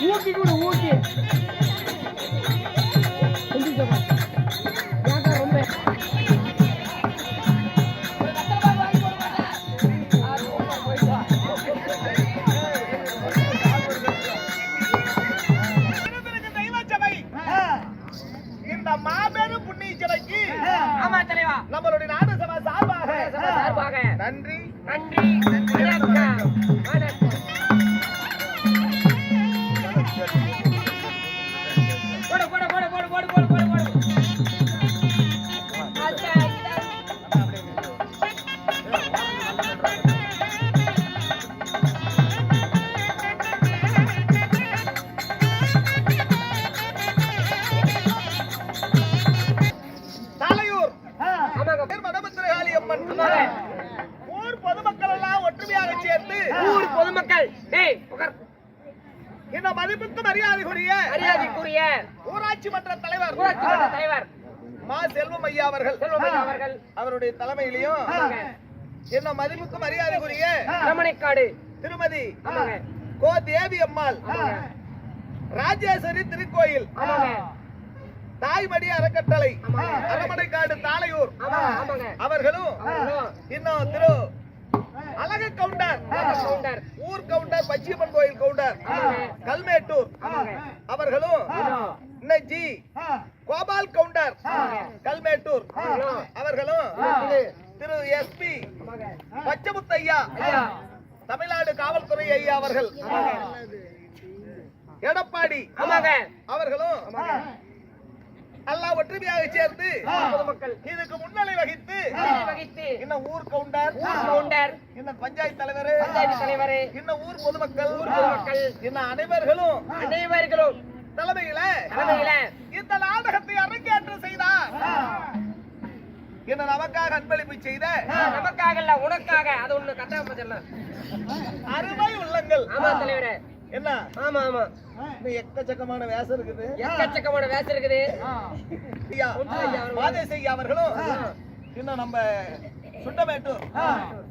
ஊட்டி கூட ஊட்டி ரொம்ப மாபெரும் புண்ணிய சபைக்கு ஆமா தலைவா நம்மளுடைய நாடு சபா சார்பாக நன்றி நன்றி வணக்கம் போடு போடு போடு போடு போடு போடு போடு போடு ஊர் பொதுமக்கள் எல்லாம் ஒற்றுமையாக சேர்ந்து ஊர் பொதுமக்கள் இந்த மதிப்புக்கு மரியாதைக்குரிய ஊராட்சி மன்ற தலைவர் மா செல்வம் ஐயா அவர்கள் அவருடைய தலைமையிலையும் என்ன மதிப்புக்கு மரியாதைக்குரிய ரமணிக்காடு திருமதி கோ தேவி அம்மாள் ராஜேஸ்வரி திருக்கோயில் தாய்மடி அறக்கட்டளை அரமணைக்காடு தாளையூர் அவர்களும் இன்னும் திரு அழக கவுண்டர் ஊர் கவுண்டர் பச்சியம்மன் கோயில் கவுண்டர் கல்மேட்டூர் அவர்களும் இன்னைக்கு கோபால் கவுண்டர் கல்மேட்டூர் அவர்களும் திரு எஸ்பி பச்சமுத்தையா தமிழ்நாடு காவல்துறை ஐயா அவர்கள் எடப்பாடி அவர்களும் எல்லாம் ஒற்றுமையாக சேர்ந்து இதுக்கு முன்னிலை வகித்து இன்னும் ஊர் கவுண்டர் இன்னும் பஞ்சாயத்து தலைவர் இன்னும் ஊர் பொதுமக்கள் இன்னும் அனைவர்களும் தலைமையில இந்த நாடகத்தை அரங்கேற்றம் செய்தார். என்ன நமக்காக அன்பளிப்பு செய்த நமக்காக இல்ல உனக்காக அது ஒண்ணு கட்டாயம் அருமை உள்ளங்கள். ஆமா தலைவரே என்ன ஆமா ஆமா எக்கச்சக்கமான வேஷம் இருக்குது மாதேஷ் ஐயா அவர்களும் இன்னும் நம்ம சுண்டமேட்டூர்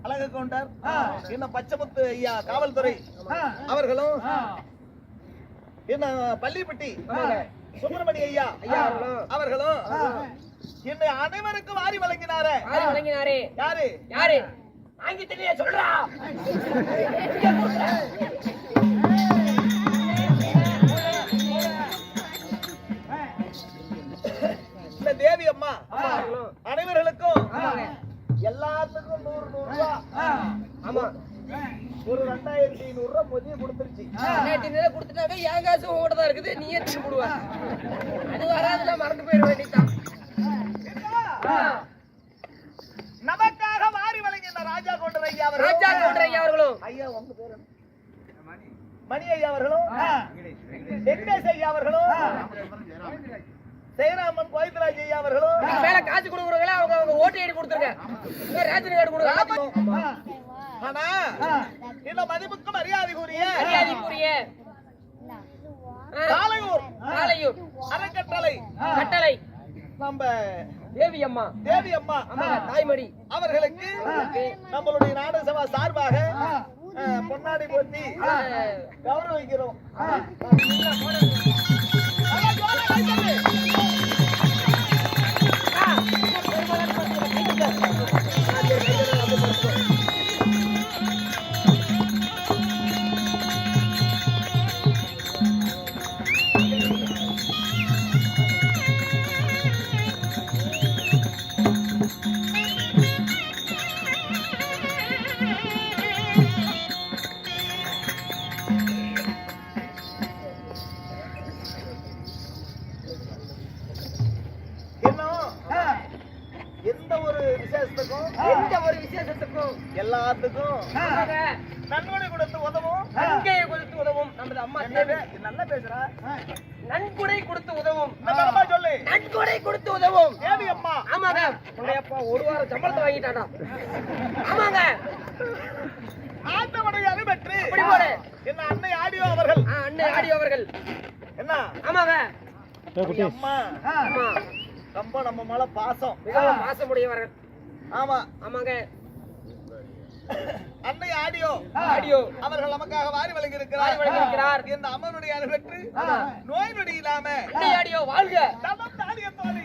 அழகு கவுண்டர் இன்னும் பச்சமுத்து ஐயா காவல்துறை அவர்களும் இன்னும் பள்ளிப்பட்டி சுப்பிரமணி ஐயா அவர்களும் என்னை அனைவருக்கும் வாரி வழங்கினாரே யாரு யாரு ஆங்கிலத்திலேயே சொல்றா தேவி அம்மா அனைவர்களுக்கும் எல்லாத்துக்கும் 100 ரூபாய் ஆமா ஒரு 2500 ரூபாய் மொதல் கொடுத்துருச்சு. 2500 கொடுத்துட்டாங்க என் காசு உங்ககிட்ட தான் இருக்குது நீயே திருப்பி கொடுவ அது வராதுல மறந்து போயிட வேண்டியதான். நமக்காக வாரி வழங்கின ராஜா கவுண்டர் ஐயா அவர்களும் ஐயா உங்க பேரு மணி ஐயா அவர்களும் வெங்கடேஷ் ஐயா அவர்களும் சேராமன் கோயிந்தராஜ் ஐயா அவர்களும் மேல காசு கொடுக்குறவங்கள அவங்க ஓட்டு ஐடி கொடுத்துருங்க ரேஷன் கார்டு கொடுங்க. ஆனா இந்த மதிப்புக்கு மரியாதைக்குரிய தாளையூர் அறக்கட்டளை நம்ம தேவி அம்மா தாய்மடி அவர்களுக்கு நம்மளுடைய நாடு சபா சார்பாக பொன்னாடி போத்தி கௌரவிக்கிறோம். எல்லாத்துக்கும் நன்கொடை கொடுத்து உதவும் நமது அம்மா நல்லா பேசுறா. நன்கொடை கொடுத்து உதவும் சொல்லு நன்கொடை கொடுத்து உதவும் தேவி அம்மா. ஆமாங்க உன்னையப்பா ஒரு வாரம் சம்பளத்தை வாங்கிட்டாடா. ஆமாங்க ஆண்டவனை அனுபெற்று என்ன அன்னை ஆடியோ அவர்கள் என்ன ஆமாங்க அம்மா ரொம்ப நம்ம மேல பாசம் மிகவும் பாசமுடையவர்கள். ஆமா ஆமாங்க அன்னை ஆடியோ ஆடியோ அவர்கள் நமக்காக வாரி வழங்கி வாரி வழங்கியிருக்கிறார். இந்த அம்மனுடைய அருள் பெற்று நோய் நொடி இல்லாம அன்னை ஆடியோ வாழ்க. தமம் தாடிய தோழி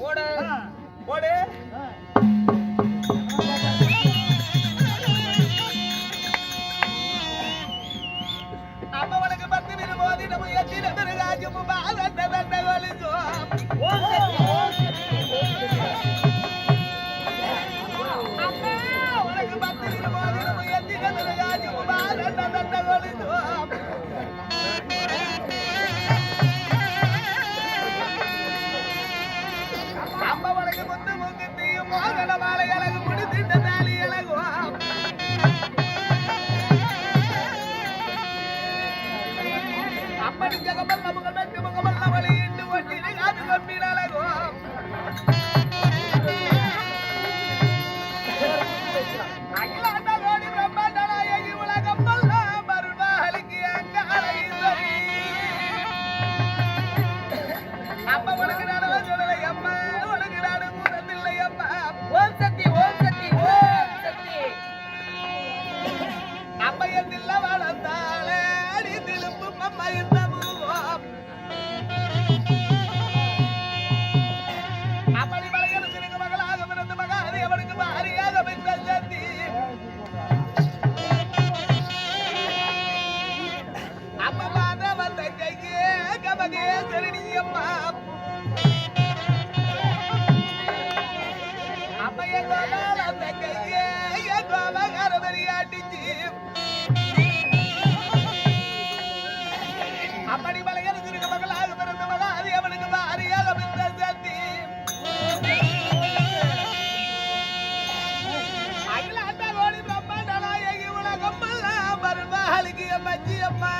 ஓடு ஓடு அம்மவனுக்கு 10 விரும்போதி நம்ம எத்தின ராஜ்யம் பாலந்த வந்த வலிசோ அம்மவனுக்கு 10 விரும்போதி நம்ம எத்தின ராஜ்யம் பாலந்த வந்த வலிசோ அம்மவனுக்கு முத்து முக்குத்தியும் மோகன மாலை அழகு முடித்திட்ட தாலி அழகுவாம் அப்படி ஜகமல் நமகள் வெற்றி முகமல் நவலை இட்டு ஒட்டினை காது கம்பின் அழகுவாம் அகிலாண்ட கோடி பிரம்மாண்ட நாயகி உலகம் எல்லாம் அருள்வாளிக்கு அங்க அழகீஸ்வரி அம்மா உனக்கு நடல சொல்லலை அம்மா உனக்கு நாடு மூடத்தில்லை அம்மா ஓம் சக்தி ஓம் சக்தி ஓம் சக்தி. அம்மையத்தில் வளர்ந்தால அடி திரும்பும் அம்மா இந்த மூவம் அப்படி மலையரசனுக்கு மகளாக பிறந்த மகாதி அவனுக்கு பாரியாக பெற்ற சக்தி அம்மா பாத வந்த கையே கமகே சரணி அம்மா அம்மைய கோலால அந்த கையே கோமகர பெரியாட்டிச்சு அப்படி மலையரசனுக்கு மகளாக பிறந்த மகாதி அவனுக்கு பாரியாக பெற்ற சக்தி அகிலாண்ட கோடி பிரம்மாண்ட நாயகி உலகம் எல்லாம் வருவாளிக்கு அம்மச்சி அம்மா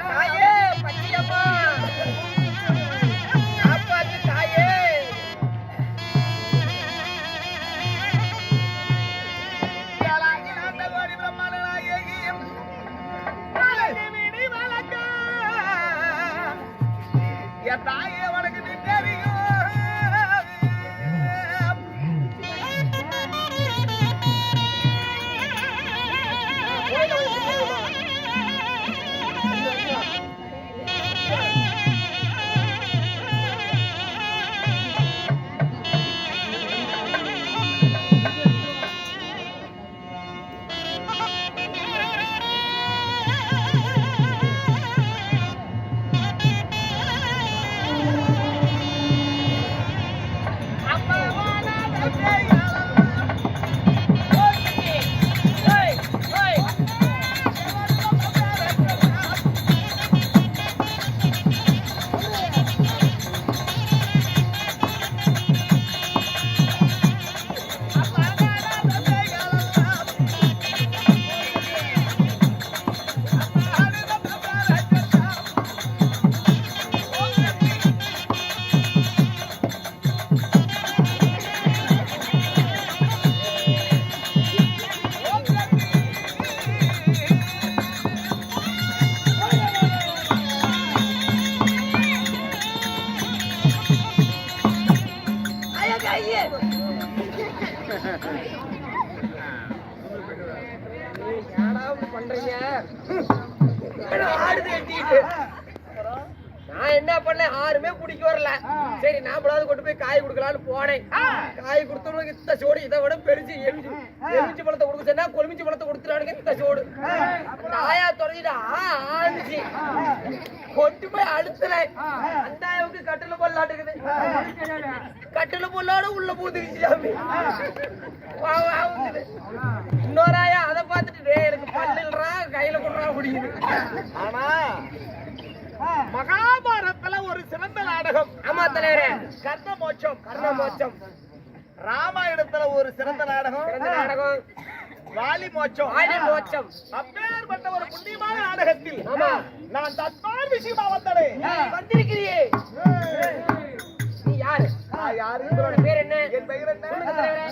தாயே பச்சையம்மா காப்பாத்து தாயே. இப்படி பண்றீங்க? ஆடு தேட்டிட்டு நான் என்ன பண்ணேன், யாருமே குடிக்க வரல. சரி நாமளாவது கொண்டு போய் காய் கொடுக்கலான்னு போனேன். காய் கொடுத்தவங்களுக்கு இந்த சோடு இதை விட பெருசு எலுமிச்சி பழத்தை கொடுக்க சொன்னா கொலுமிச்சி பழத்தை கொடுத்துட்டானுங்க இந்த சோடு. நாயா தொடங்கிட்டு ஆண்டுச்சு கொண்டு போய் அழுத்துறேன். அந்த ஆயாவுக்கு கட்டில பொல்லாட்டுக்குது. கட்டில பொல்லாட உள்ள பூந்துக்கிச்சு. இன்னொரு ஆயா அதை பார்த்துட்டு எனக்கு பல்லுறா கையில கொண்டுறா முடியுது. ஆனா மகாபாரதத்துல ஒரு சிறந்த நாடகம். ஆமா தலைவரே, கர்ணமோட்சம். கர்ணமோட்சம். ராமாயணத்துல ஒரு சிறந்த நாடகம் வாலி மோட்சம். வாலிமோட்சம். அப்பேற்பட்ட ஒரு புண்ணியமான நாடகத்தில் ஆமா நான் தற்பால் விஷயமா வந்தேன். வந்திருக்கிறியே, நீ யாரு? யாரு? உங்களோட பேர் என்ன? என் பெயர் என்ன? சொல்லுங்க தலைவரே.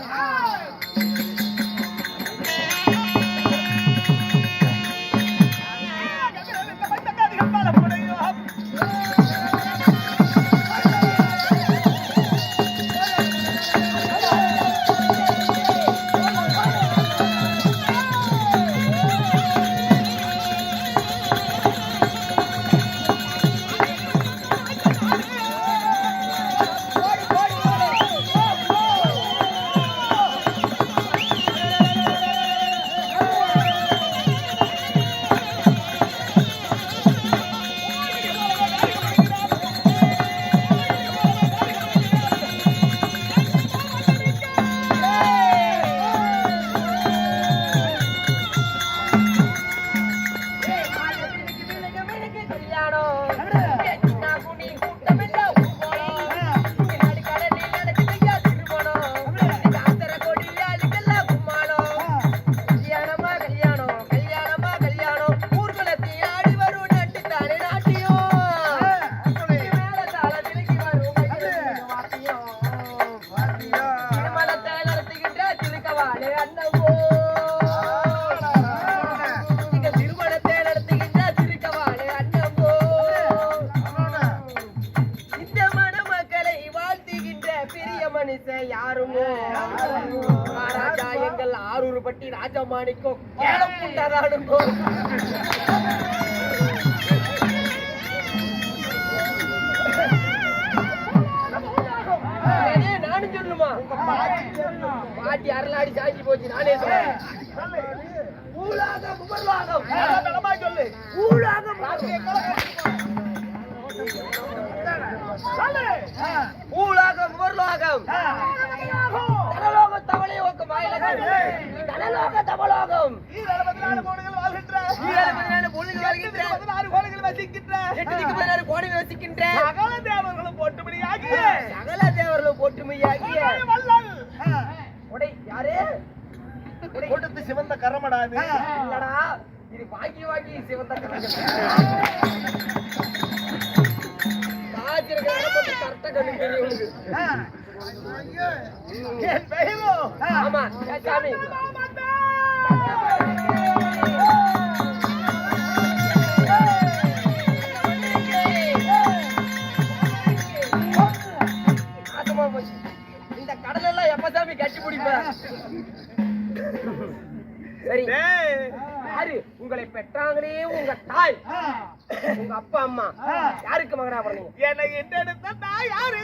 ராஜா எங்கள் ஆரூர் பட்டி ராஜமாணிக்கோ கேளம் புண்டாதானுங்கோ. நானும் சொல்லுமா, பாட்டி அருளாடி சாய்ச்சி போச்சு. நானே சொல்றேன். ஊழாகம் உபர்வாகம். சொல்லு. ஊழாகம் ஊழாகம் உபர்லோகம். தனலோக தவளையோகம் வாயிலகம். தனலோக தவளோகம். 14 கோடிகள் வாழ்கின்ற 14 கோடிகள் வாழ்கின்ற 16 கோடிகள் வசிக்கின்ற 16 கோடிகள் வசிக்கின்ற சகல தேவர்களும் போற்றும்படியாகிய சகல தேவர்களும் போற்றுமையாகிய வள்ளல் உடை யாரு? கொடுத்து சிவந்த கரமடாது. இல்லடா, இது வாங்கி வாங்கி சிவந்த கரங்கள். கரெக்டா கண்டுபிடிக்கிறீங்க. என் பெயரோ ஆமா சாமி. இந்த கடல் எல்லாம் எப்ப சாமி கட்டி பிடிப்ப? சரி, யாரு உங்களை பெற்றாங்களே? உங்க தாய், உங்க அப்பா அம்மா யாருக்கு மகனா பிறந்தீங்க? என்னை எடுத்த தாய் யாரு?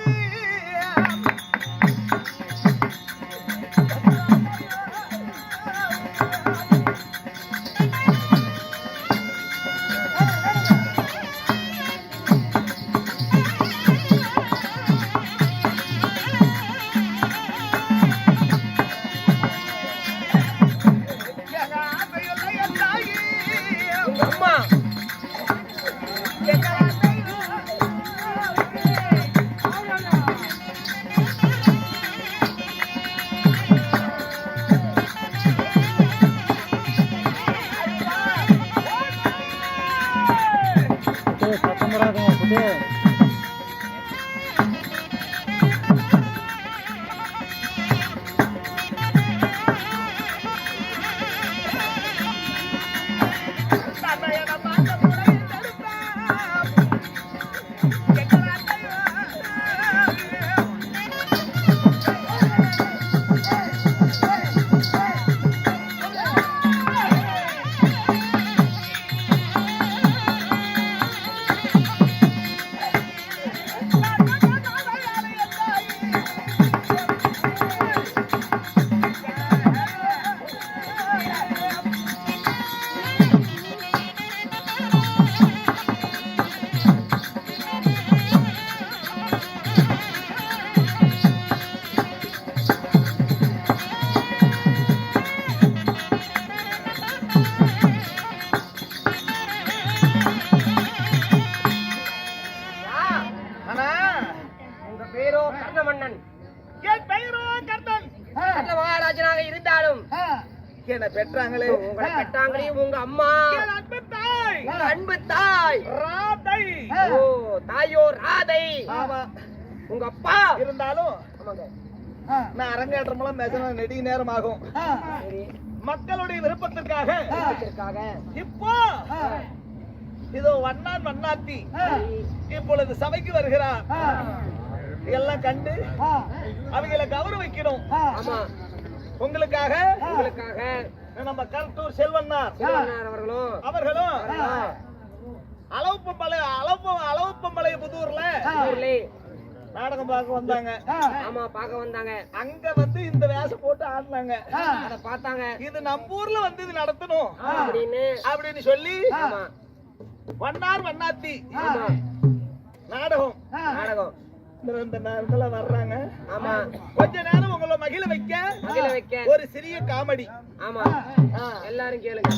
கேக்குறாங்களே உங்களை கட்டாங்களே உங்க அம்மா என் அன்பு தாய் உங்க அன்பு தாய் ராதை ஓ தாயோ ராதை ஆமா உங்க அப்பா இருந்தாலும் ஆமாங்க நான் அரங்கேற்றமெல்லாம் பேச நெடிய நேரம் ஆகும் சரி மக்களுடைய விருப்பத்திற்காக இதற்காக இப்போ இதோ வண்ணான் வண்ணாத்தி இப்பொழுது சபைக்கு வருகிறார் எல்லாம் கண்டு அவங்களை கௌரவிக்கணும் ஆமா உங்களுக்காக உங்களுக்காக நம்ம கருத்தூர் செல்வன்னார் சிவனார் அவர்களும் அளவுப்பம்பளை புதூர்ல ஊர்லே நாடகம் பார்க்க வந்தாங்க ஆமா பார்க்க வந்தாங்க அங்க வந்து இந்த வேஷம் போட்டு ஆடினாங்க அத பார்த்தாங்க இது நம்ம ஊர்ல வந்து இது நடத்தணும் அப்படின்னு சொல்லி ஆமா வண்ணார் வண்ணாத்தி ஆமா நாடகம் நாடகம் இந்த நேரத்துல வர்றாங்க ஆமா கொஞ்ச நேரம் உங்களை மகிழ வைக்க மகிழ வைக்க ஒரு சிறிய காமெடி ஆமா எல்லாரும் கேளுங்க